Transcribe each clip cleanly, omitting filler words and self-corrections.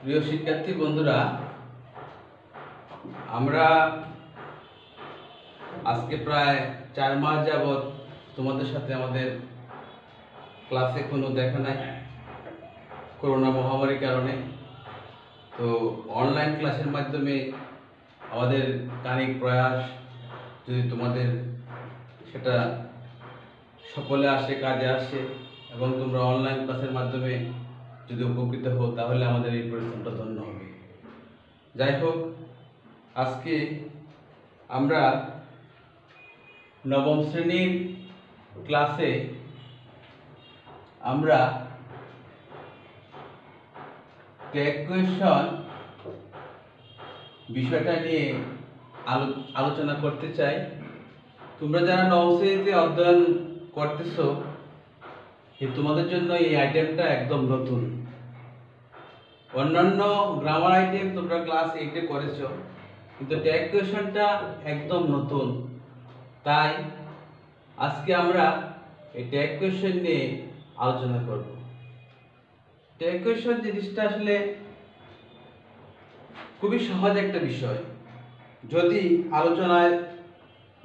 প্রিয় শিক্ষার্থী বন্ধুরা, আমরা আজকে প্রায় 4 মাস যাবৎ তোমাদের সাথে আমাদের ক্লাসে কোনো দেখা নাই করোনা মহামারীর কারণে। তো অনলাইন ক্লাসের মাধ্যমে আমাদের কায়িক প্রয়াস যদি তোমাদের সেটা সকলে আসে, কাজে আসে এবং তোমরা অনলাইন ক্লাসের মাধ্যমে যদি উপকৃত হও, তাহলে আমাদের এই পরিশ্রমটা ধন্য হবে। যাই হোক, আজকে আমরা নবম শ্রেণীর ক্লাসে আমরা ট্যাগ কোয়েশ্চন বিষয়টা নিয়ে আলোচনা করতে চাই। তোমরা যারা নবম শ্রেণীতে অধ্যয়ন করতেছো, তোমাদের জন্য এই আইটেমটা একদম নতুন। অন্যান্য গ্রামার আইটেম তোমরা ক্লাস 8-এ করেছো, কিন্তু ট্যাগ কোয়েশ্চনটা একদম নতুন। তাই আজকে আমরা এই ট্যাগ কোয়েশ্চন নিয়ে আলোচনা করব। ট্যাগ কোয়েশ্চন জিনিসটা আসলে খুবই সহজ একটা বিষয়, যদি আলোচনার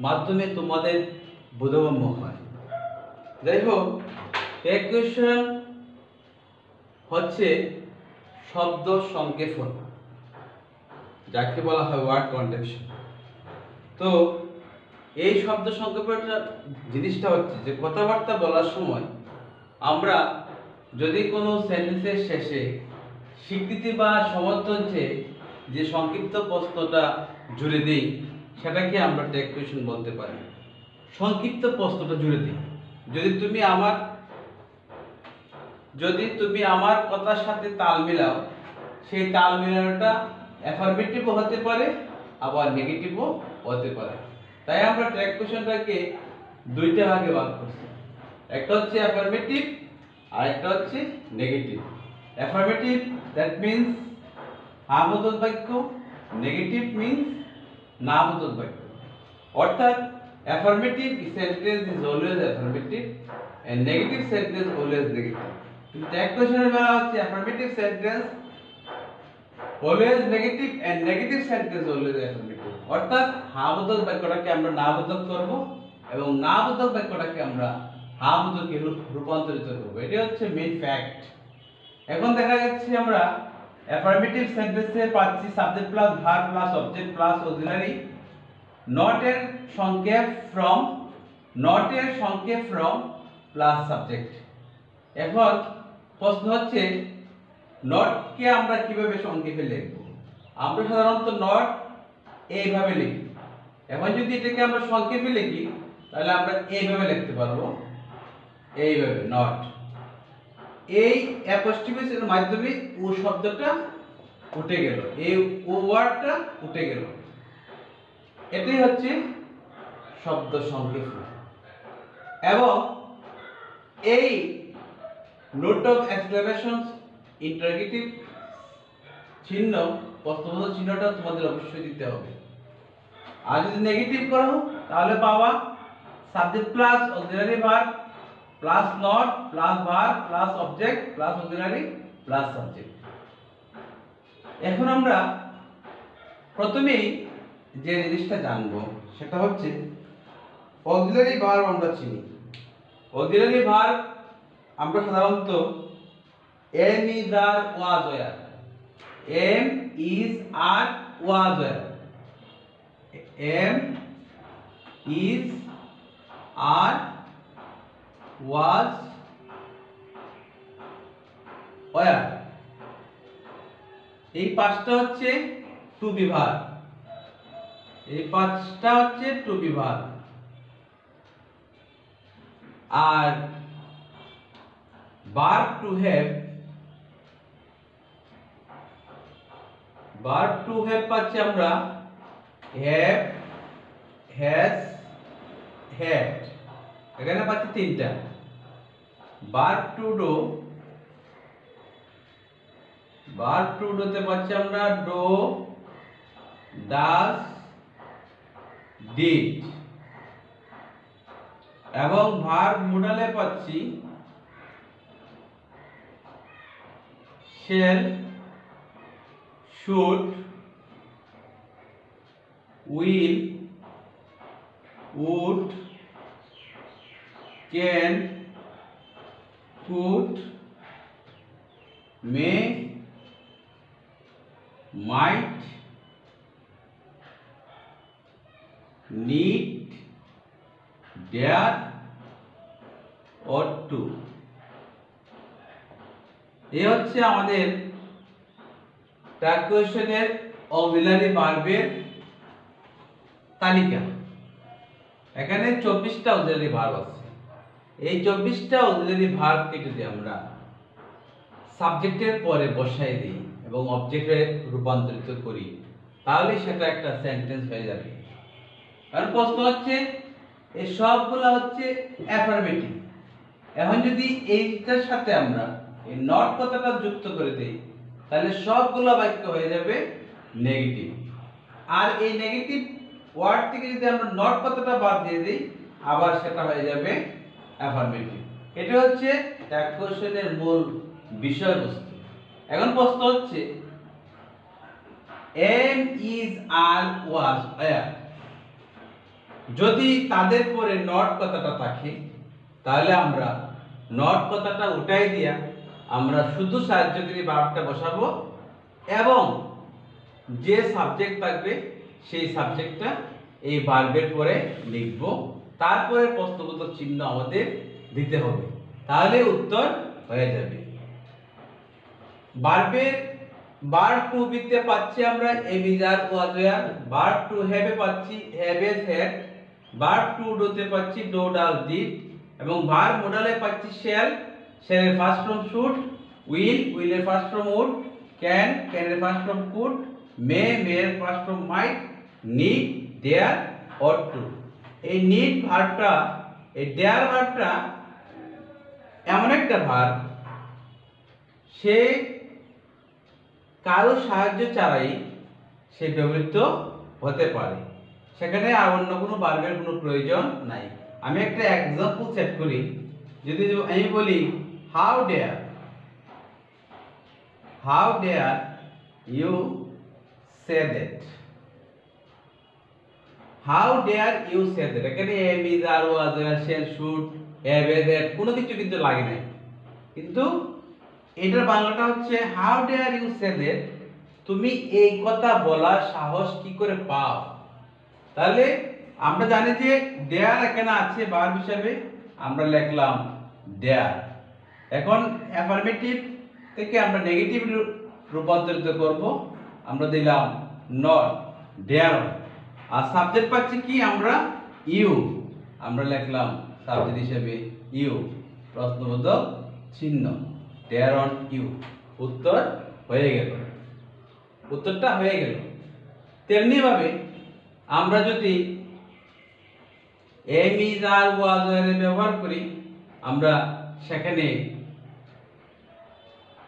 মাধ্যমে তোমাদের বোধগম্য হয়। যাই হোক, ট্যাগ কোয়েশ্চন হচ্ছে শব্দ সংক্ষেপণ, যাকে বলা হয় ওয়ার্ড কন্ডাকশন। তো এই শব্দ সংক্ষেপণটা জিনিসটা হচ্ছে যে কথাবার্তা বলার সময় আমরা যদি কোনো সেন্টেন্সের শেষে স্বীকৃতি বা সমর্থন চেয়ে যে সংক্ষিপ্ত প্রশ্নটা জুড়ে দিই, সেটাকে আমরা ট্যাগ কোয়েশ্চন বলতে পারি। সংক্ষিপ্ত প্রশ্নটা জুড়ে দিই, যদি তুমি আমার কথার সাথে তাল মিলাও, সেই তাল মিলানোটা অ্যাফারমেটিভও হতে পারে, আবার নেগেটিভও হতে পারে। তাই আমরা ট্যাগ কোয়েশ্চনটাকে দুইটা ভাগে ভাগ করছি, একটা হচ্ছে অ্যাফারমেটিভ আর একটা হচ্ছে নেগেটিভ। অ্যাফারমেটিভ দ্যাট মিন্স হ্যাঁ বোধক বাক্য, নেগেটিভ মিন্স না বোধক বাক্য। অর্থাৎ affirmative sentence is always affirmative and negative sentence always negative. Tag কোয়েশ্চনের বেলা হচ্ছে affirmative sentence always negative and negative sentence always affirmative. অর্থাৎ হ্যাঁ বোধক বাক্যটাকে আমরা না বোধক করব এবং না বোধক বাক্যটাকে আমরা হ্যাঁ বোধকে রূপান্তরিত করব। এটি হচ্ছে মেইন ফ্যাক্ট। এখন দেখা যাচ্ছে আমরা অ্যাফারমেটিভ সেন্টেন্সে পাচ্ছি subject plus verb plus object plus auxiliary, not এর সংক্ষেপ ফ্রম প্লাস সাবজেক্ট। এখন প্রশ্ন হচ্ছে নট কে আমরা কিভাবে সংক্ষেপে লিখব? আমরা সাধারণত নট এইভাবে লিখি। এখন যদি এটাকে আমরা সংক্ষেপে লিখি, তাহলে আমরা এইভাবে লিখতে পারবো, এইভাবে নট। এই অ্যাপোস্ট্রোফিস এর মাধ্যমে ও শব্দটা উঠে গেল, এই ও ওয়ার্ডটা উঠে গেল। এটাই হচ্ছে শব্দ সংক্ষেপণ। এবং এই নোট অফ এক্সক্লেমেশন, ইন্টারোগেটিভ চিহ্ন, প্রশ্নবোধক চিহ্নটা তোমাদের অবশ্যই দিতে হবে। আর যদি নেগেটিভ করো, তাহলে পাবা subject plus auxiliary verb plus not plus verb plus object plus auxiliary plus subject. এখন আমরা প্রথমেই যে জিনিসটা জানবো সেটা হচ্ছে অক্সিলারি ভার্ব। আমরা চিনি অক্সিলারি ভার্ব আমরা সাধারণত am is are was were, am is are was were, am is are was were, এই পাঁচটা হচ্ছে টু বি ভার্ব। এই পাঁচটা হচ্ছে টু বি ভার্ব। আর ভার্ব টু হ্যাভ পাচ্ছি আমরা হ্যাভ, হ্যাজ, হ্যাড। এখানে পাচ্ছি তিনটা। ভার্ব টু ডোতে পাচ্ছি আমরা ডো, ডাজ, ডিড। এবং ভার্ব মোডালে পাচ্ছি shall, should, will, would, can, could, may, might, need, dare, ought to। এই হচ্ছে আমাদের প্রাক-কোয়েশনের অক্সিলারি ভার্বের তালিকা। এখানে 24টা অক্সিলারি ভার্ব আছে। এই 24টা অক্সিলারি ভার্বকে যদি আমরা সাবজেক্টের পরে বসাই দিই এবং অবজেক্টে রূপান্তরিত করি, তাহলে সেটা একটা সেন্টেন্স হয়ে যাবে। কারণ প্রশ্ন হচ্ছে এই সবগুলো হচ্ছে অ্যাফার্মেটিভ। এখন যদি এইটার সাথে আমরা এই নট কথাটা যুক্ত করে দেই, তাহলে সবগুলো বাক্য হয়ে যাবে নেগেটিভ। আর এই নেগেটিভ ওয়ার্ড থেকে যদি আমরা নট কথাটা বাদ দিয়ে দিই, আবার সেটা হয়ে যাবে অ্যাফার্মেটিভ। এটা হচ্ছে ট্যাগ কোশ্চেনের মূল বিষয়বস্তু। এখন প্রশ্ন হচ্ছে am, is, are, was, were, যদি তাদের পরে নট কথাটা থাকে, তাহলে আমরা নট কথাটা উঠাই দিয়া আমরা শুধু সাহায্যকারী ভার্বটা বসাবো এবং যে সাবজেক্ট থাকবে সেই সাবজেক্টটা এই ভার্বের পরে লিখব। তারপরে প্রশ্নবোধক চিহ্ন আমাদের দিতে হবে, তাহলে উত্তর হয়ে যাবে। ভার্বের ভার্ব টু বিতে পাচ্ছি আমরা am, is, are, was, were. Verb to হ্যাভে পাচ্ছি have, has, had. Verb to ডুতে পাচ্ছি ডু, ডাল, ডিড। এবং ভার্ব মডালে পাচ্ছি শ্যাল, শ্যালের ফার্স্ট ফর্ম শুড, উইল, উইলের ফার্স্ট ফর্ম উড, ক্যান, ক্যানের ফার্স্ট ফর্ম কুড, মে, মেয়ের first form might, need, dare, ought to. এই নিড ভার্বটা, এই ডেয়ার ভার্বটা এমন একটা ভার্ব, সে কারো সাহায্য ছাড়াই সে ব্যবহৃত হতে পারে, সেখানে আর অন্য কোনো ভার্বের কোনো প্রয়োজন নাই। আমি একটা এক্সাম্পল সেট করি। যদি আমি বলি how dare you say that, how dare you say that, এখানে am, is, are, was, were, shall, should, have, has, had কোনো কিছু কিন্তু লাগে নাই, কিন্তু এটার বাংলাটা হচ্ছে how dare you say that, তুমি এই কথা বলার সাহস কি করে পাও। তাহলে আমরা জানি যে ডেয়ার এখানে আছে ভার্ব হিসেবে, আমরা লিখলাম ডেয়ার। এখন অ্যাফার্মেটিভ থেকে আমরা নেগেটিভ রূপান্তরিত করব, আমরা দিলাম নট, ডেয়ার। আর সাবজেক্ট পাচ্ছি কি আমরা ইউ, আমরা লিখলাম সাবজেক্ট হিসেবে ইউ, প্রশ্নবোধক চিহ্ন, ডেয়ার অন ইউ। উত্তর হয়ে গেল, উত্তরটা হয়ে গেল। তেমনি ভাবে আমরা যদি am, is, are, was, were ব্যবহার করি, আমরা সেখানে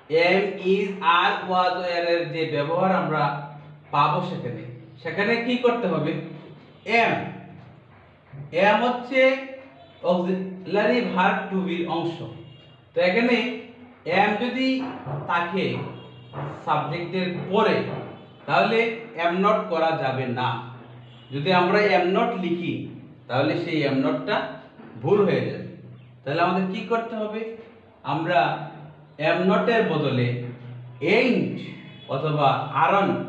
am, is, are, was, were এর যে ব্যবহার আমরা পাবো, সেখানে কি করতে হবে, এম হচ্ছে অক্সিলারি ভার্ব টু বির অংশ। তো এখানে এম যদি থাকে সাবজেক্টের পরে, তাহলে এম নট করা যাবে না। যদি আমরা এম নট লিখি, তাহলে সেই এম নটটা ভুল হয়ে যাবে। তাহলে আমাদের কি করতে হবে, আমরা এম নটের বদলে এইন্ট অথবা আরন্ট,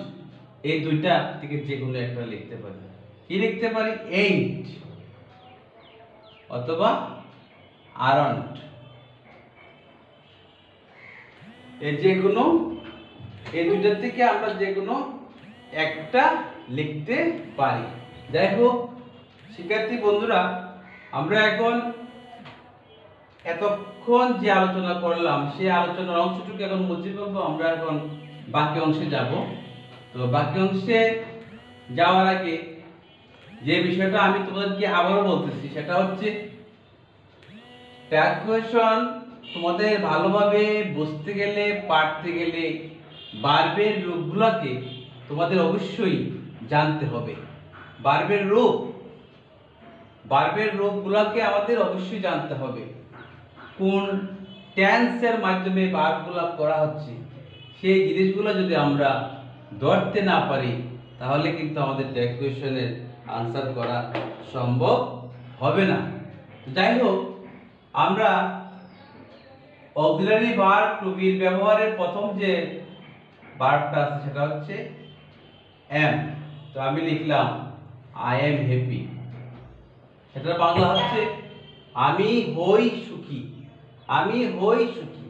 এই দুইটা থেকে যে কোনো একটা লিখতে পারি। কি লিখতে পারি, এইন্ট অথবা আরন্ট, এই যে কোনো এই দুইটার থেকে আমরা যে কোনো একটা লিখতে পারি। যাই হোক শিক্ষার্থী বন্ধুরা, আমরা এখন এতক্ষণ যে আলোচনা করলাম সেই আলোচনার অংশটুকু এখন মুছে ফেলবো। আমরা এখন বাকি অংশে যাব। তো বাকি অংশে যাওয়ার আগে যে বিষয়টা আমি তোমাদেরকে আবারও বলতেছি, সেটা হচ্ছে ট্যাগ কোয়েশন তোমাদের ভালোভাবে বুঝতে গেলে, পারতে গেলে ভার্বের রূপগুলোকে তোমাদের অবশ্যই জানতে হবে। ভার্বের রূপগুলোকে আমাদের অবশ্যই জানতে হবে। কোন টেন্সের মাধ্যমে ভার্বগুলো করা হচ্ছে, সেই জিনিসগুলো যদি আমরা ধরতে না পারি তাহলে কিন্তু আমাদের ট্যাগ কোয়েশ্চেনের আনসার করা সম্ভব হবে না। যাই হোক, আমরা অক্সিলারি ভার্ব টু বির ব্যবহারের প্রথম যে ভার্বটা আছে সেটা হচ্ছে এম। তো আমি লিখলাম আই এম হ্যাপি। সেটার বাংলা হচ্ছে আমি হই সুখী। আমি হই সুখী।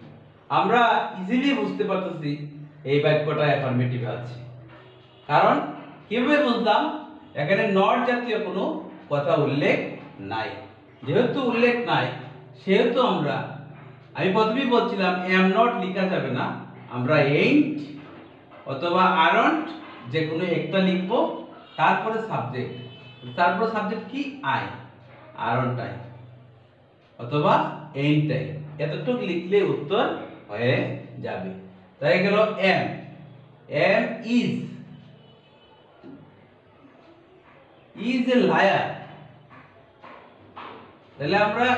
আমরা ইজিলি বুঝতে পারতেছি এই বাক্যটা অ্যাফার্মেটিভ আছে। কারণ কিভাবে বুঝলাম? এখানে নট জাতীয় কোনো কথা উল্লেখ নাই। যেহেতু উল্লেখ নাই সেহেতু আমি প্রথমেই বলছিলাম এম নট লেখা যাবে না, আমরা এইন্ট অথবা আরন্ট যে কোনো একটা লিখবো, তারপরে সাবজেক্ট কি? আই, আরন্ট আই অথবা এইন্ট আই, এতটুকু লিখলে উত্তর হয়ে যাবে। তাই গেল am. Am is a liar. তাহলে আমরা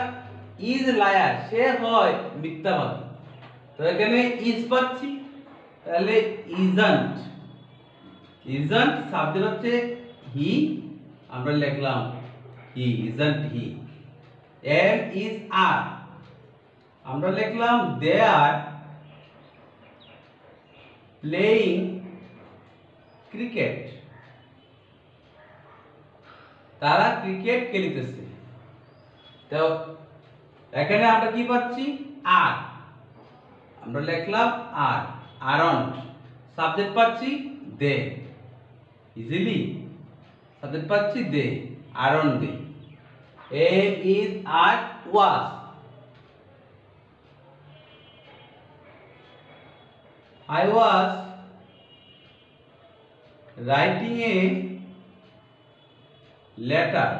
ইজ লায়ার, সে হয় মিথ্যাবাদী। তো এখানে ইজ পাচ্ছি, তাহলে ইজন্ট। ইজন্ট সাবজেক্ট হচ্ছে হি, আমরা লিখলাম হি, ইজন্ট হি। এম ইজ আর, আমরা লিখলাম দে আর প্লেইং ক্রিকেট। তারা ক্রিকেট খেলিতেছে। তো এখানে আমরা কি পাচ্ছি? আর, আমরা লিখলাম আর, আরন্ট। সাবজেক্ট পাচ্ছি দে, ইজিলি সাবজেক্ট পাচ্ছি they, aren't they. Am is are was. I was writing a letter.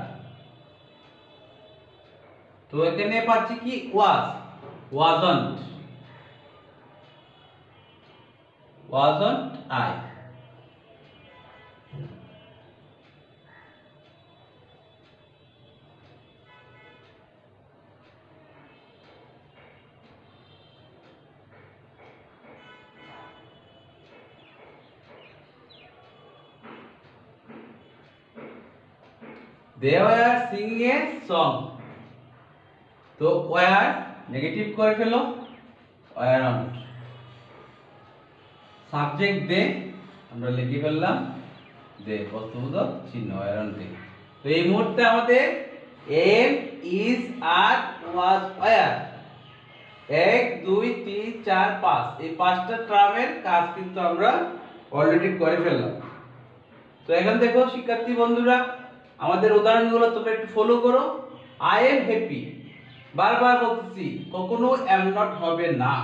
তো এখানে পাচ্ছি কি? was, wasn't I. They were singing a song. তো were নেগেটিভ করে ফেলো, weren't। সাবজেক্ট দে, আমরা লিখে ফেললাম দে, বস্তুবোধক চিহ্ন, weren't they। তো এই মুহূর্তে আমাদের am, is, are, was, were 1 2 3 4 5 এই পাঁচটা টার্মের কাজ কিন্তু আমরা অলরেডি করে ফেললাম। তো এখন দেখো শিক্ষার্থী বন্ধুরা, আমাদের উদাহরণগুলো তোমরা একটু ফলো করো। আই এম হ্যাপি, বারবার বলতেছি কখনো এম নট হবে না।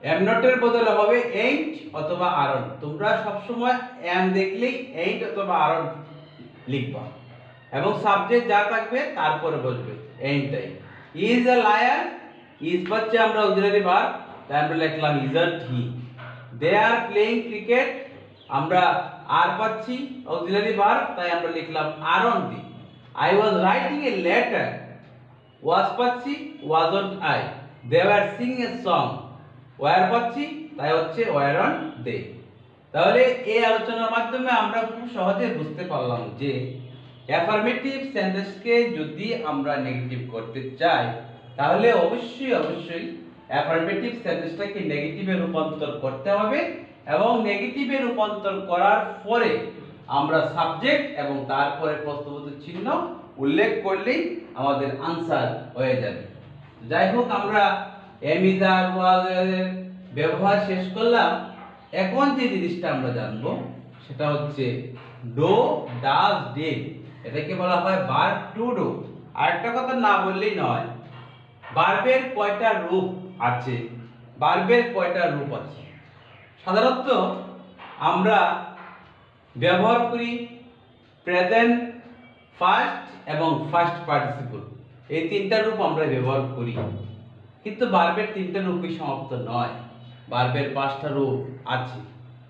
এম নটের বদলে হবে এইন্ট অথবা আরন্ট। তোমরা সবসময় এম দেখলেই এইন্ট অথবা আরন্ট লিখবা এবং সাবজেক্ট যা থাকবে তারপরে বসবে এইন্টটাই। ইজ এ লায়ার, ইজ পাচ্ছে আমরা অক্সিলারি ভার্ব, তাই আমরা লিখলাম isn't he. They are playing cricket, আমরা আর পাচ্ছি অক্সিলারি ভার্ব, তাই আমরা লিখলাম aren't they. I was writing a letter, was পাচ্ছি wasn't I. They were sing a song, were পাচ্ছি তাই হচ্ছে ওয়ারন্ট দে। তাহলে এই আলোচনার মাধ্যমে আমরা খুব সহজে বুঝতে পারলাম যে অ্যাফার্মেটিভ সেন্টেন্সকে যদি আমরা নেগেটিভ করতে চাই তাহলে অবশ্যই অ্যাফার্মেটিভ সেন্টেন্সটাকে নেগেটিভে রূপান্তর করতে হবে এবং নেগেটিভে রূপান্তর করার পরে আমরা সাবজেক্ট এবং তারপরে প্রশ্নবোধক চিহ্ন উল্লেখ করলেই আমাদের আনসার হয়ে যাবে। যাই হোক, আমরা এম ইজ আর ওয়াজ এর ব্যবহার শেষ করলাম। এখন যে জিনিসটা আমরা জানবো সেটা হচ্ছে ডো, ডাজ, ডিড। এটাকে বলা হয় ভার্ব টু ডু। আরেকটা কথা না বললেই নয়, ভার্বের কয়টা রূপ আছে? সাধারণত আমরা ব্যবহার করি প্রেজেন্ট, ফার্স্ট এবং ফার্স্ট পার্টিসিপল, এই তিনটা রূপ আমরা ব্যবহার করি। কিন্তু ভার্বের তিনটা রূপই সমাপ্ত নয়, ভার্বের 5টা রূপ আছে।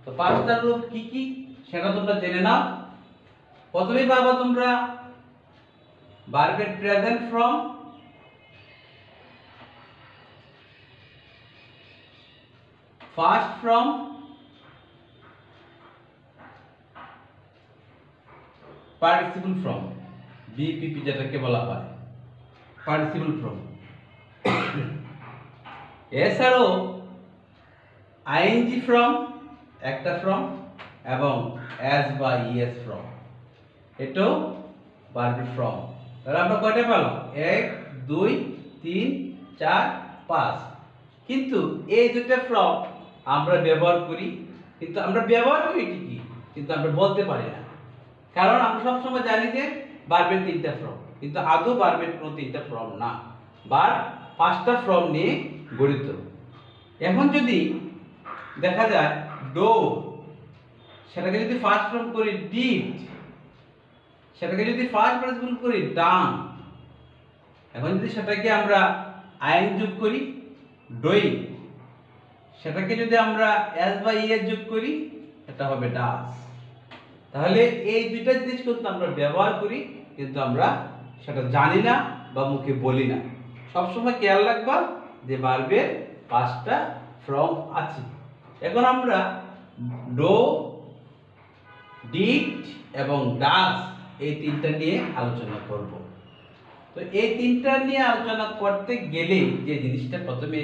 তো 5টা রূপ কি কি সেটা তোমরা জেনে নাও। প্রথমেই পাবো তোমরা ভার্বের present form, first from, participle form, BPP যেটাকে বলা হয় পার্টিসিপল ফ্রম। এছাড়াও আইএনজি ফ্রম একটা ফ্রম এবং এস বা ইএস ফ্রম এটাও ভার্বের ফ্রম। তাহলে আমরা কয়টা পেলাম? 1 2 3 4 5। কিন্তু এই দুটো ফ্রম আমরা ব্যবহার করি, কিন্তু আমরা ব্যবহার করি ঠিকই, কিন্তু আমরা বলতে পারি না। কারণ আমরা সবসময় জানি যে ভার্বের 3টা ফ্রম, কিন্তু আদৌ ভার্বের কোনো 3টা ফ্রম না, ভার্ব 5টা ফ্রম নিয়ে গঠিত। এখন যদি দেখা যায় ডো, সেটাকে যদি ফার্স্ট ফর্ম করি ডিড, সেটাকে যদি ফার্স্ট পার্টিসিপল করি ডান, এখন যদি সেটাকে আমরা আইন যোগ করি ডই, সেটাকে যদি আমরা এস বা ইএস যোগ করি এটা হবে ডাস। তাহলে এই দুইটা জিনিস কিন্তু আমরা ব্যবহার করি, কিন্তু আমরা সেটা জানি না বা মুখে বলি না। সবসময় খেয়াল রাখবা যে ভার্বের 5টা ফর্ম আছে। এখন আমরা ডো, ডিড এবং ডাস এই 3টা নিয়ে আলোচনা করব। তো এই 3টা নিয়ে আলোচনা করতে গেলে যে জিনিসটা প্রথমে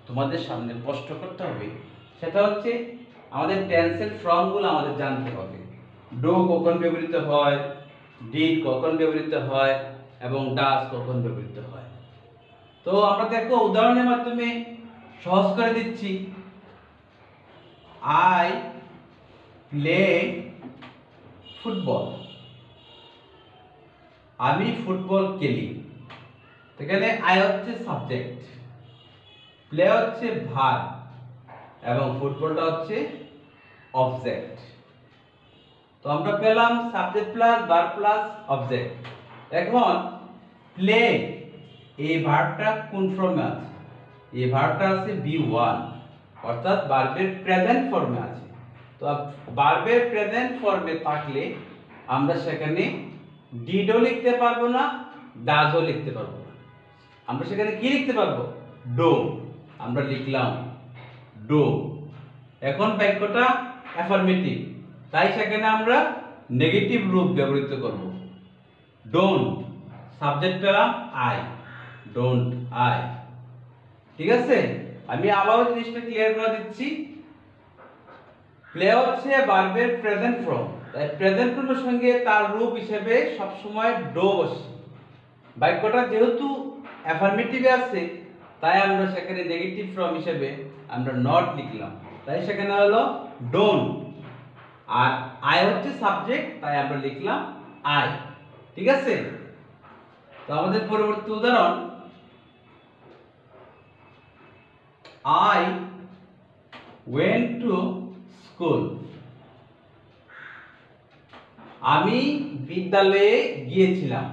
তোমাদের সামনে স্পষ্ট করতে হবে সেটা হচ্ছে আমাদের টেন্সের ফর্মগুলো আমাদের জানতে হবে। ডো কখন ব্যবহৃত হয়, ডিড কখন ব্যবহৃত হয় এবং ডাস কখন ব্যবহৃত হয়। তো আমরা দেখো উদাহরণের মাধ্যমে সহজ করে দিচ্ছি। আই প্লে ফুটবল, আমি ফুটবল খেলি। এখানে আই হচ্ছে সাবজেক্ট, প্লে হচ্ছে ভার্ব এবং ফুটবলটা হচ্ছে অবজেক্ট। তো আমরা পেলাম subject plus verb plus object. এখন প্লে এই ভার্বটা কোন ফর্মে আছে? এই ভার্বটা আছে বি1, অর্থাৎ ভার্বের প্রেজেন্ট ফর্মে আছে। তো ভার্বের প্রেজেন্ট ফর্মে থাকলে আমরা সেখানে ডিডও লিখতে পারবো না, ডাজও লিখতে পারবো না। আমরা সেখানে কি লিখতে পারবো? ডো। আমরা লিখলাম ডো। এখন বাক্যটা অ্যাফার্মেটিভ, তাই সেখানে আমরা নেগেটিভ রূপ ব্যবহৃত করব। ডোন্ট, সাবজেক্ট পেলাম আই, ডোন্ট আই। ঠিক আছে, আমি আবারও জিনিসটা ক্লিয়ার করে দিচ্ছি। প্লে হচ্ছে ভার্বের প্রেজেন্ট ফর্ম, তাই প্রেজেন্ট ফর্মের সঙ্গে তার রূপ হিসেবে সব সময় ডো বসে। বাক্যটা যেহেতু অ্যাফার্মেটিভে আছে তাই আমরা সেখানে নেগেটিভ ফর্ম হিসেবে আমরা নট লিখলাম, তাই সেখানে হলো ডোন্ট। আর আই হচ্ছে সাবজেক্ট, তাই আমরা লিখলাম আই। ঠিক আছে, তো আমাদের পরবর্তী উদাহরণ, I went to school, আমি বিদ্যালয়ে গিয়েছিলাম,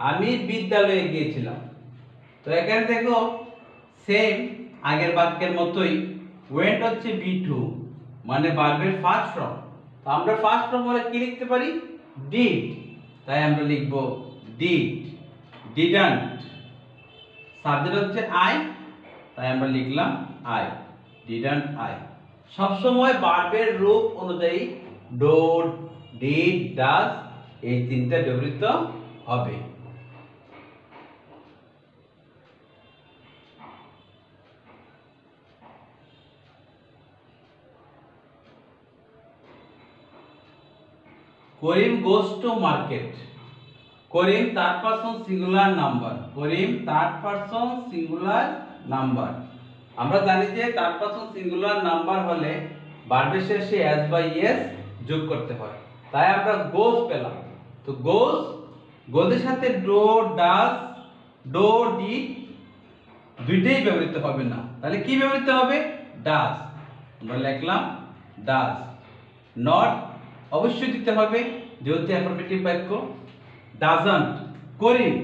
আমি বিদ্যালয়ে গিয়েছিলাম। তো এখানে দেখো সেম আগের বাক্যের মতোই went হচ্ছে B2 মানে ভার্বের ফার্স্ট ফর্ম। তো আমরা ফার্স্ট ফর্ম হলে কি লিখতে পারি? ডিড, তাই আমরা লিখব ডিড। ডিডন্ট, সাবজেক্ট হচ্ছে আই, তাই আমরা লিখলাম আই, ডিডন্ট আই। সবসময় ভার্বের রূপ অনুযায়ী ডো, ডিড, ডাজ এই 3টা ব্যবহৃত হবে। করিম goes to market, Karim third person singular number, Karim third person singular number. আমরা জানি যে থার্ড পারসন সিঙ্গুলার নাম্বার হলে ভার্বের শেষে এস বা ইএস যোগ করতে হয়, তাই আমরা গোস পেলাম। তো গোস, গোসের সাথে ডো, ডাজ, ডো, ডিড দুইটাই ব্যবহৃত হবে না, তাহলে কি ব্যবহৃত হবে? ডাজ। আমরা লিখলাম ডাজ। নট অবশ্যই দিতে হবে যেহেতু অ্যাফার্মেটিভ বাক্য। ডাজন্ট, করিম,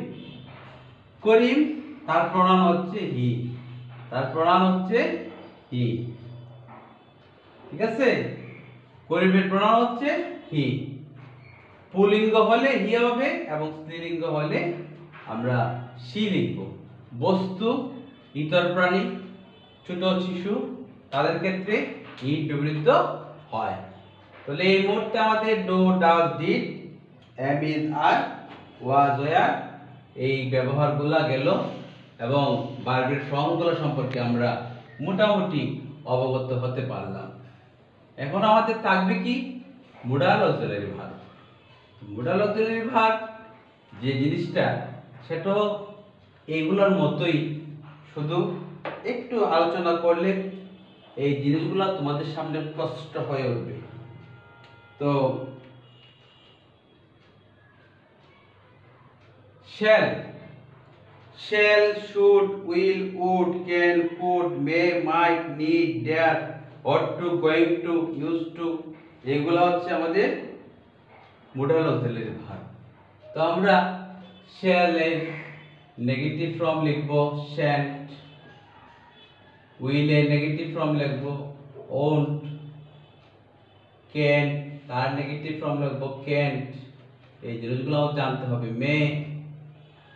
করিম তার প্রনাউন হচ্ছে হি, তার প্রনাউন হচ্ছে হি। ঠিক আছে, করিমের প্রনাউন হচ্ছে হি। পুলিঙ্গ হলে হি হবে এবং স্ত্রীলিঙ্গ হলে আমরা সি লিখব। বস্তু, ইতর প্রাণী, ছোট শিশু তাদের ক্ষেত্রে ইট ব্যবহৃত হয়। তাহলে এই মুহূর্তে আমাদের do, does, did, am, is, are, was, were এই ব্যবহারগুলো গেল এবং ভার্বের ফর্মগুলো সম্পর্কে আমরা মোটামুটি অবগত হতে পারলাম। এখন আমাদের থাকবে কি modal auxiliary verb. Modal auxiliary verb যে জিনিসটা সেটা এইগুলোর মতোই, শুধু একটু আলোচনা করলে এই জিনিসগুলো তোমাদের সামনে স্পষ্ট হয়ে উঠবে। তো shall, should, will, would, can, could, may, might, need, dare, ought to, going to, used to এগুলো হচ্ছে আমাদের মোডাল অক্সিলারি ভার্ব। তো আমরা shall এর নেগেটিভ ফর্ম লিখব shan't, will এর নেগেটিভ ফর্ম লিখব won't, can তার নেগেটিভ ফর্ম লিখব can't, এই জিনিসগুলো আমাদের জানতে হবে। may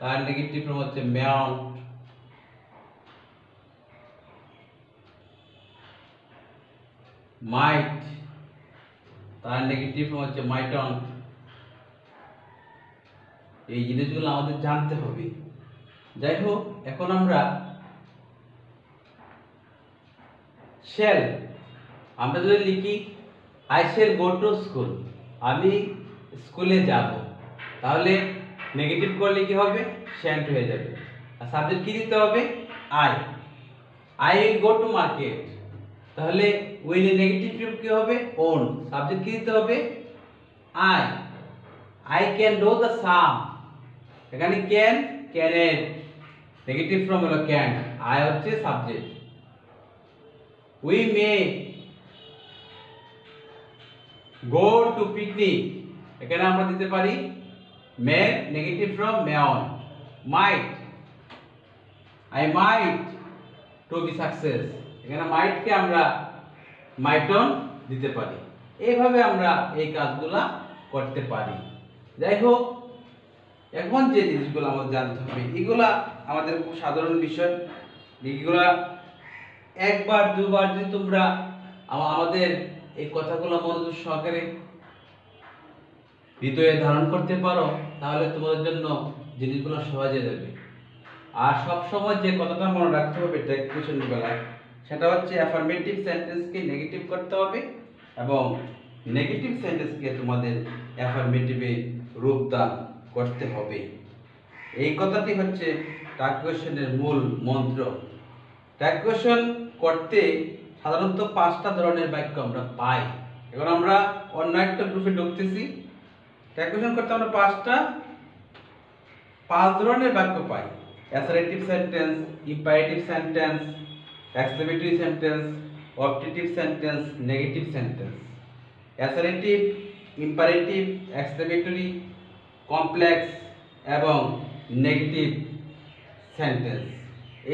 তার নেগেটিভ ফর্ম হচ্ছে mayn't, might তার নেগেটিভ ফর্ম হচ্ছে mightn't। এই জিনিসগুলো আমাদের জানতে হবে। যাই হোক, এখন আমরা shall আমরা যদি লিখি I shall go to school, আমি স্কুলে যাব, তাহলে নেগেটিভ করলে কি হবে shan't হয়ে যাবে। আর সাবজেক্ট কি দিতে হবে I will go to market, তাহলে will এর নেগেটিভ ফর্ম কি হবে own, সাবজেক্ট কি দিতে হবে I can do the sum, এখানে can এর নেগেটিভ ফর্ম হলো can, I হচ্ছে subject. we may go to picnic, এখানে আমরা দিতে পারি may negative form mayon, might I might to be success, এখানে might কে আমরা mightn't দিতে পারি। এইভাবে আমরা এই কাজগুলা করতে পারি। যাই হোক, এখন যে জিনিসগুলো আমাদের জানতে হবে এগুলা আমাদের খুব সাধারণ বিষয়। এগুলা একবার দুবার যদি তোমরা আমাদের এই কথাগুলো মনোযোগ সহকারে হৃদয়ে ধারণ করতে পারো, তাহলে তোমাদের জন্য জিনিসগুলো সহজ হয়ে যাবে। আর সব সময় যে কথাটা মনে রাখতে হবে টেক্সট কোশ্চেনের বেলায়, সেটা হচ্ছে অ্যাফার্মেটিভ সেন্টেন্সকে নেগেটিভ করতে হবে এবং নেগেটিভ সেন্টেন্সকে তোমাদের অ্যাফার্মেটিভে রূপদান করতে হবে। এই কথাটি হচ্ছে ট্যাগ কোশ্চেনের মূল মন্ত্র। ট্যাগ কোশ্চেন করতে সাধারণত 5টা ধরনের বাক্য আমরা পাই। এখন আমরা অন্য একটা গ্রুপে ঢুকতেছি। ট্যাগ কোশ্চেন করতে আমরা 5 ধরনের বাক্য পাই: assertive sentence, imperative sentence, exclamatory sentence, objective sentence, negative sentence. Assertive, imperative, exclamatory, complex এবং নেগেটিভ সেন্টেন্স,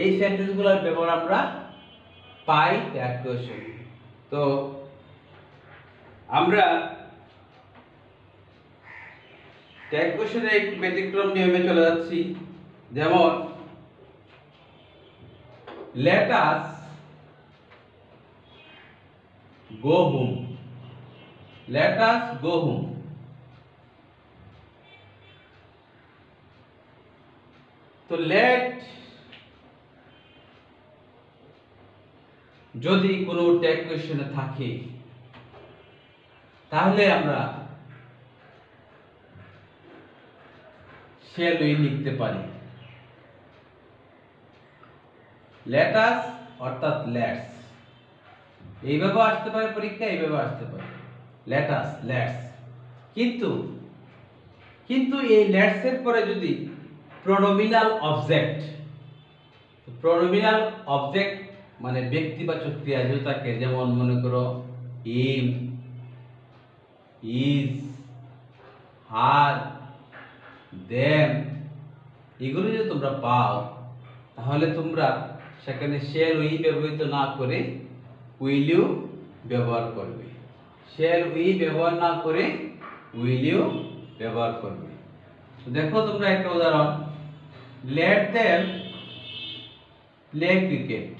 এই সেন্টেন্সগুলোর ব্যবহার আমরা পাই ট্যাগ কোশ্চেন। তো আমরা ট্যাগ কোশ্চেনের একটু ব্যতিক্রম নিয়মে চলে যাচ্ছি। যেমন let us go home, let us go home। তো let যদি কোনো ট্যাগ কোশ্চেনে থাকে তাহলে আমরা shall we লিখতে পারি। let us অর্থাৎ let's, এইভাবে আসতে পারে পরীক্ষা, এইভাবে আসতে পারে let us, let's। কিন্তু এই let's এর পরে যদি প্রনোমিনাল অবজেক্ট মানে ব্যক্তিবাচক ক্রিয়া যদি থাকে, যেমন মনে করো him, is, her, them, এগুলো যদি তোমরা পাও তাহলে তোমরা সেখানে shall we ব্যবহৃত না করে will you ব্যবহার করবে। shall we ব্যবহার না করে will you ব্যবহার করবে। দেখো তোমরা একটা উদাহরণ, let them play cricket,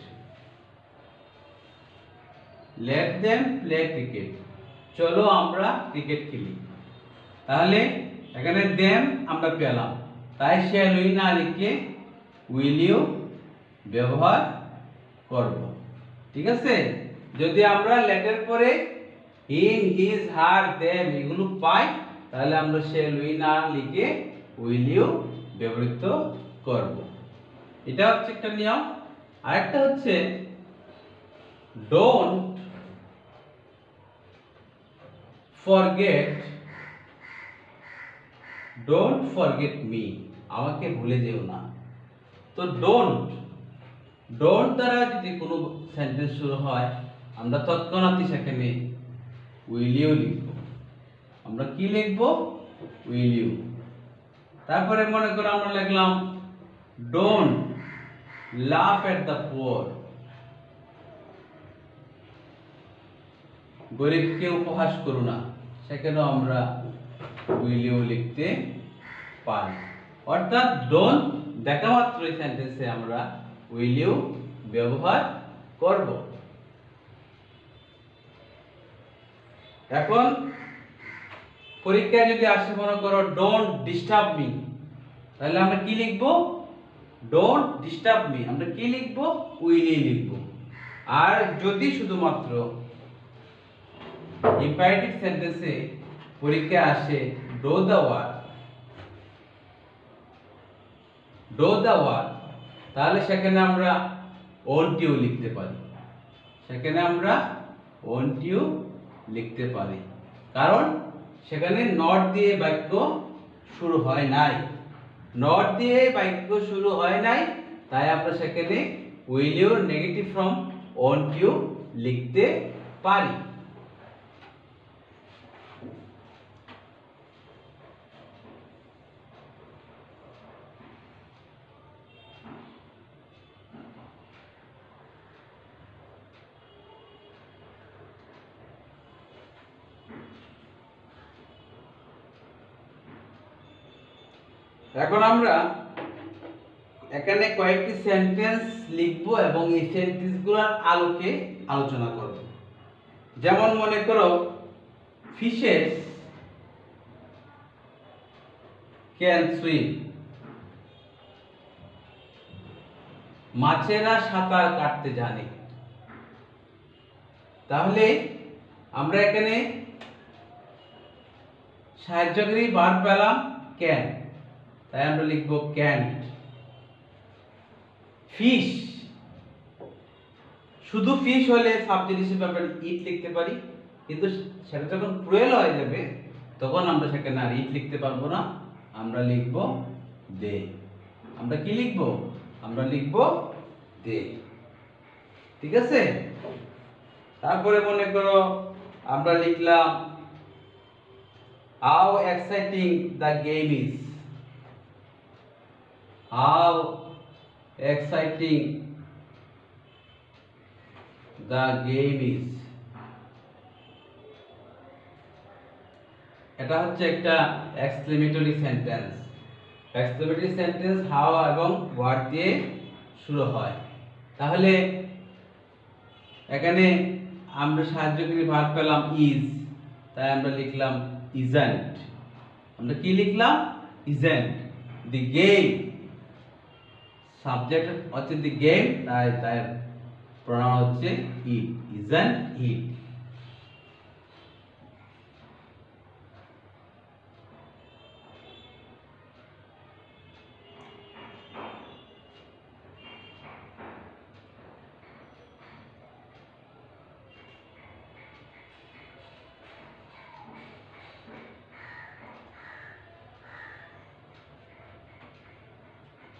let them play cricket, চলো আমরা ক্রিকেট খেলি। তাহলে এখানে দেম আমরা পেলাম, তাই শ্যাল উই না লিখে উইল ইউ ব্যবহার করব। ঠিক আছে, যদি আমরা লেটের পরে হিম হিজ হার দেম এগুলো পাই, তাহলে আমরা শ্যাল উই না লিখে উইল ইউ ব্যবহৃত করব। এটা হচ্ছে একটা নিয়ম। আরেকটা হচ্ছে ডোন্ট ফরগেট মি, আমাকে ভুলে যেও না। তো ডোন্ট দ্বারা যদি কোনো সেন্টেন্স শুরু হয়, আমরা তৎক্ষণাৎই সেখানে উইল ইউ লিখব। আমরা কি লিখব? Will you. তারপরে মনে করো আমরা লিখলাম ডোন্ট লাফ এট দ্য পুয়ার, গরিবকে উপহাস করো না, সেখানেও আমরা উইল ইউ লিখতে পারি। অর্থাৎ ডোন্ট দেখা মাত্রই সেন্টেন্সে আমরা উইল ইউ ব্যবহার করব। এখন পরীক্ষায় যদি আসে মনে করো ডোন্ট ডিস্টার্ব মি, তাহলে আমরা কি লিখব? ডোন্ট ডিস্টার্ব মি, আমরা কি লিখব? উইল ইউ লিখব। আর যদি শুধুমাত্র ইম্পারেটিভ সেন্টেন্সে পরীক্ষা আসে ডো দ্য ওয়ার্ক, তাহলে সেখানে আমরা ওন্ট ইউ লিখতে পারি। কারণ সেখানে নট দিয়ে বাক্য শুরু হয় নাই, তাই আমরা সেখানে will you negative form won't you লিখতে পারি। এখন আমরা এখানে কয়েকটি সেন্টেন্স লিখব এবং এই সেন্টেন্সগুলোর আলোকে আলোচনা করব। যেমন মনে করো ফিশেস ক্যান সুইম, মাছেরা সাঁতার কাটতে জানে। তাহলে আমরা এখানে সাহায্যকারী ভার্ব পেলাম ক্যান, তাই আমরা লিখব ক্যান্ট। ফিশ, শুধু ফিশ হলে সাবজেক্ট হিসেবে আমরা ইট লিখতে পারি, কিন্তু সেটা যখন প্লুরাল হয়ে যাবে তখন আমরা সেখানে আর ইট লিখতে পারবো না, আমরা লিখব দে। আমরা কি লিখব? আমরা লিখব দে। ঠিক আছে, তারপরে মনে করো আমরা লিখলাম how exciting the game is, how exciting the game is. এটা হচ্ছে একটা exclamatory sentence. Exclamatory sentence how এবং হোয়াট দিয়ে শুরু হয়। তাহলে এখানে আমরা সাহায্যকারী ভার্ব পেলাম ইজ, তাই আমরা লিখলাম ইজন্ট। আমরা কি লিখলাম? ইজন্ট। দি গেম, সাবজেক্ট হচ্ছে দি গেম, তাই তার প্রনাউন হচ্ছে it, isn't it.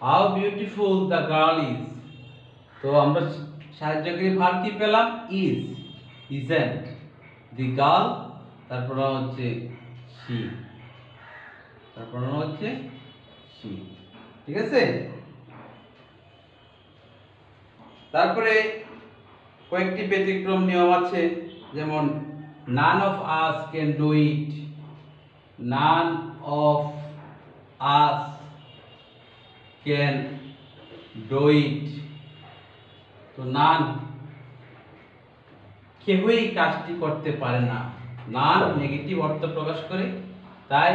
How beautiful the girl is, তো আমরা সাহায্যকারী ভার্ব কি পেলাম? Is, isn't. দি গার্ল, তার প্রনাউন হচ্ছে শি, ঠিক আছে। তারপরে কয়েকটি ব্যতিক্রম নিয়ম আছে, যেমন none of us can do it, none of us can do it। তো none কেউই কাজটি করতে পারে না। নান নেগেটিভ অর্থ প্রকাশ করে, তাই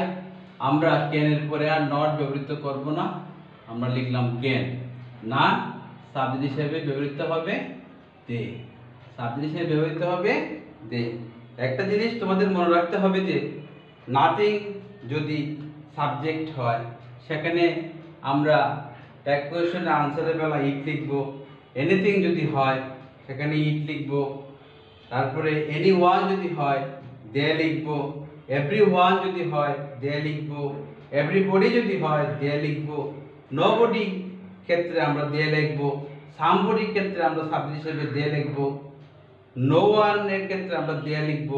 আমরা ক্যানের পরে আর নট ব্যবহৃত করব না, আমরা লিখলাম ক্যান। নান সাবজেক্ট হিসেবে ব্যবহৃত হবে দে, সাবজেক্ট হিসেবে ব্যবহৃত হবে দে। একটা জিনিস তোমাদের মনে রাখতে হবে যে নাথিং যদি সাবজেক্ট হয় সেখানে আমরা ট্যাগ কোয়েশ্চেনের আনসারের বেলা ইট লিখব। এনিথিং যদি হয় সেখানে ইট লিখব। তারপরে এনি ওয়ান যদি হয় দে লিখব। এভরি ওয়ান যদি হয় দে লিখব। এভরিবডি যদি হয় দে লিখব। নোবডি ক্ষেত্রে আমরা দে লিখব। সামবডি ক্ষেত্রে আমরা সাবজেক্ট হিসেবে দে লিখব। নো ওয়ান এর ক্ষেত্রে আমরা দে লিখব।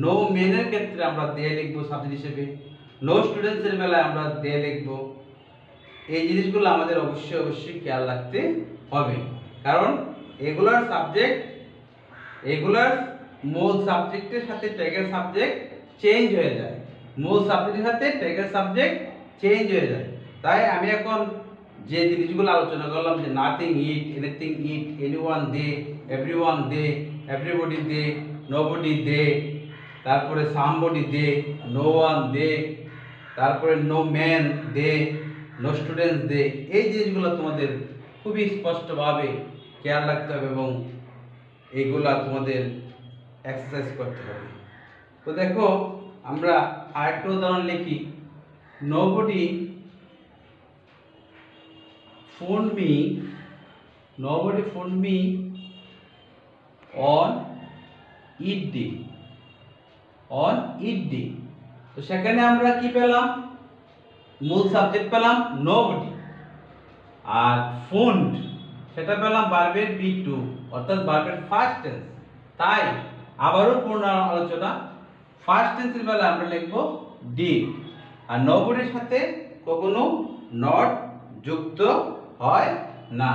নো মেন এর ক্ষেত্রে আমরা দে লিখব সাবজেক্ট হিসেবে। নো স্টুডেন্টস এর বেলায় আমরা দে লিখব। এই জিনিসগুলো আমাদের অবশ্যই খেয়াল রাখতে হবে, কারণ এগুলার সাবজেক্ট, এগুলার মূল সাবজেক্টের সাথে ট্যাগের সাবজেক্ট চেঞ্জ হয়ে যায়। মূল সাবজেক্টের সাথে ট্যাগের সাবজেক্ট চেঞ্জ হয়ে যায়। তাই আমি এখন যে জিনিসগুলো আলোচনা করলাম যে nothing it, anything it, anyone they, everyone they, everybody they, nobody they, তারপরে somebody they, no one they, তারপরে no man they, no students they, এই জিনিসগুলো তোমাদের খুবই স্পষ্টভাবে খেয়াল রাখতে হবে এবং এইগুলা তোমাদের এক্সারসাইজ করতে হবে। তো দেখো আমরা আরেকটা উদাহরণ লিখি। Nobody phoned me, nobody phoned me on eat day, on eat day। তো সেখানে আমরা কি পেলাম? মূল সাবজেক্ট পেলাম নোবডি, আর ফোন্ড সেটা পেলাম ভার্বের বি2 অর্থাৎ ভার্বের ফার্স্ট টেন্স। তাই আবারও পূর্ণ আলোচনা, ফার্স্ট টেন্সের বেলায় আমরা লিখব ডিড, আর নোবডির সাথে কখনো নট যুক্ত হয় না।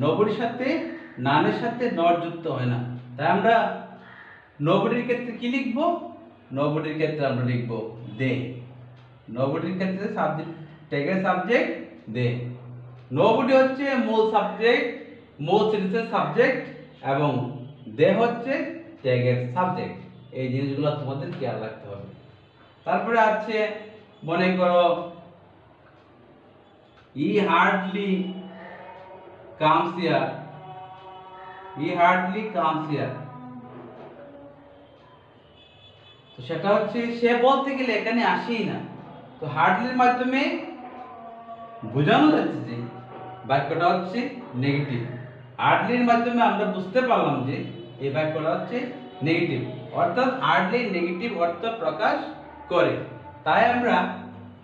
নোবডির সাথে নানের সাথে নট যুক্ত হয় না, তাই আমরা নোবডির ক্ষেত্রে কি লিখব? নোবডির ক্ষেত্রে আমরা লিখব দে। নোবডির ক্ষেত্রে সাবজেক্ট, ট্যাগের সাবজেক্ট দে। নোবডি হচ্ছে মূল সাবজেক্ট, মূল সেন্টেন্সের সাবজেক্ট, এবং দে হচ্ছে ট্যাগের সাবজেক্ট। এই জিনিসগুলো তোমাদের খেয়াল রাখতে হবে। তারপরে আছে মনে করো হি hardly comes here, he hardly comes here. তো সেটা হচ্ছে সে বলতে গেলে এখানে আসেই না। তো হার্ডলির মাধ্যমে বোঝানো যাচ্ছে যে বাক্যটা হচ্ছে নেগেটিভ। হার্ডলির মাধ্যমে আমরা বুঝতে পারলাম যে এই বাক্যটা হচ্ছে নেগেটিভ, অর্থাৎ হার্ডলি নেগেটিভ অর্থ প্রকাশ করে। তাই আমরা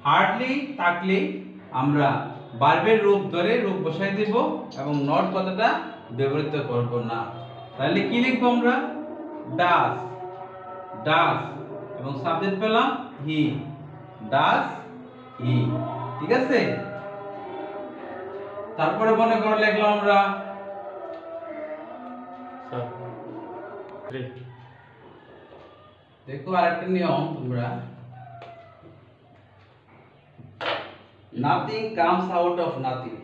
হার্ডলি থাকলে আমরা ভার্বের রূপ ধরে রূপ বসাই দেব এবং নট কথাটা ব্যবহৃত করব না। তাহলে কি লিখবো আমরা? ডাস, ডাস, এবং সাবজেক্ট পেলাম হি, ডাস হি। ঠিক আছে? তারপরে মনে করে লিখলাম আমরা দেখো আরেকটা নিয়ম, তোমরা nothing comes out of nothing,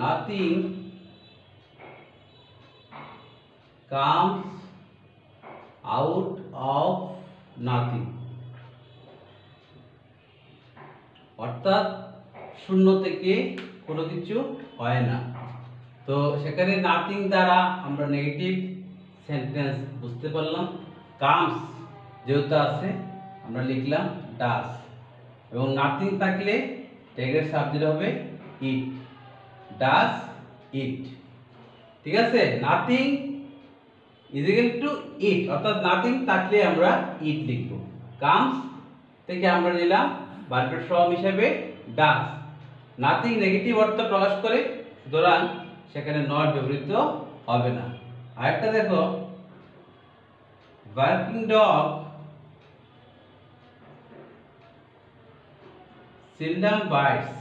nothing comes out of nothing, অর্থাৎ শূন্য থেকে কোনো কিছু হয় না। তো সেখানে নাথিং দ্বারা আমরা নেগেটিভ সেন্টেন্স বুঝতে পারলাম। কামস যেহেতু আছে আমরা লিখলাম ডাস, এবং নাথিং থাকলে ট্যাগের সাবজেক্ট হবে ইট, ডাস ইট। ঠিক আছে? নাথিং ইজ ইকুয়াল টু ইট, অর্থাৎ নাথিং থাকলে আমরা ইট লিখব। কামস থেকে আমরা নিলাম ভার্বের ফর্ম হিসেবে ডাস। নাথিং নেগেটিভ অর্থ প্রকাশ করে, সুতরাং সেখানে নট ব্যবহৃত হবে না। আরেকটা দেখো, ওয়ার্কিং ডগ seldom bites,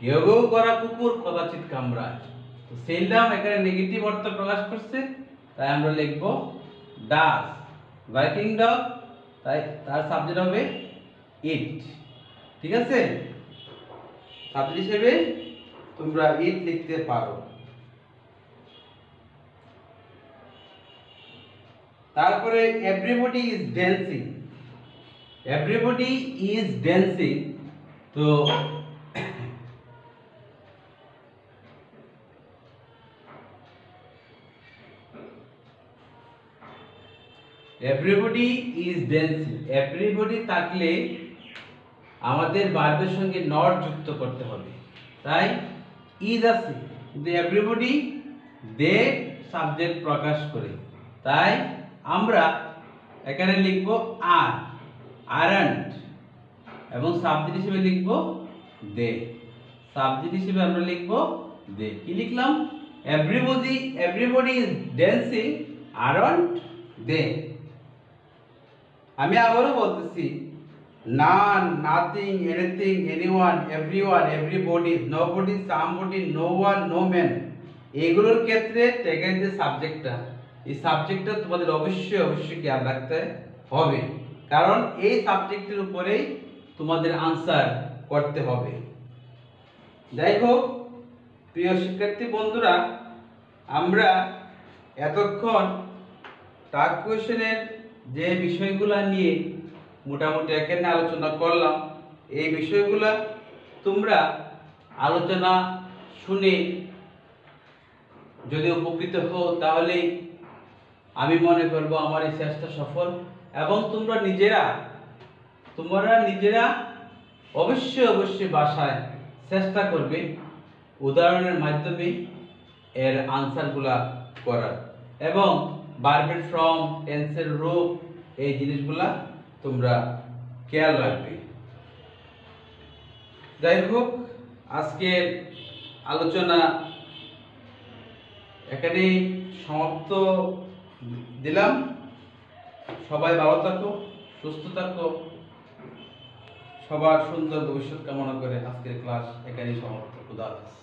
কেউ কেউ করা কুকুর কদাচিৎ কামড়ায়। তো সেলডাম এখানে নেগেটিভ অর্থ প্রকাশ করছে, তাই আমরা লিখব ডাস। ওয়ার্কিং ডগ, তাই তার সাবজেক্ট হবে ইট। ঠিক আছে, সাবজেক্ট হিসেবে তোমরা ইট লিখতে পারো। তারপরে everybody is dancing, everybody is dancing. তো এভরিবডি ইজ ড্যান্সিং, এভরিবডি থাকলে আমাদের ভার্বের সঙ্গে নট যুক্ত করতে হবে, তাই ইজ আছে, কিন্তু এভরিবডি দে সাবজেক্ট প্রকাশ করে, তাই আমরা এখানে লিখব আর, আরন্ট, এবং সাবজেক্ট হিসেবে লিখব দে, সাবজেক্ট হিসেবে আমরা লিখব দে। কি লিখলাম? Everybody, everybody is dancing, aren't they. আমি আবারও বলতেছি, none, nothing, anything, anyone, everyone, everybody, nobody, somebody, no one, no man, এগুলোর ক্ষেত্রে ট্যাগের যে সাবজেক্টটা, এই সাবজেক্টটা তোমাদের অবশ্যই অবশ্যই খেয়াল রাখতে হবে, কারণ এই সাবজেক্টের উপরেই তোমাদের আনসার করতে হবে। যাই হোক প্রিয় শিক্ষার্থী বন্ধুরা, আমরা এতক্ষণ টাগ কোয়েশ্চেনের যে বিষয়গুলো নিয়ে মোটামুটি এখানে আলোচনা করলাম, এই বিষয়গুলা তোমরা আলোচনা শুনে যদি উপকৃত হও তাহলে আমি মনে করব আমার এই চেষ্টা সফল, এবং তোমরা নিজেরা অবশ্যই অবশ্যই বাসায় চেষ্টা করবে উদাহরণের মাধ্যমে এর আনসারগুলা করার, এবং ভার্বের ফর্ম, টেন্সের রূপ, এই জিনিসগুলা তোমরা খেয়াল রাখবে। যাই হোক আজকের আলোচনা এখানে সমাপ্ত দিলাম। সবাই ভালো থাকো, সুস্থ থাকো, সবার সুন্দর ভবিষ্যৎ কামনা করে আজকের ক্লাস এখানেই সমাপ্ত। খুদা হাফেজ।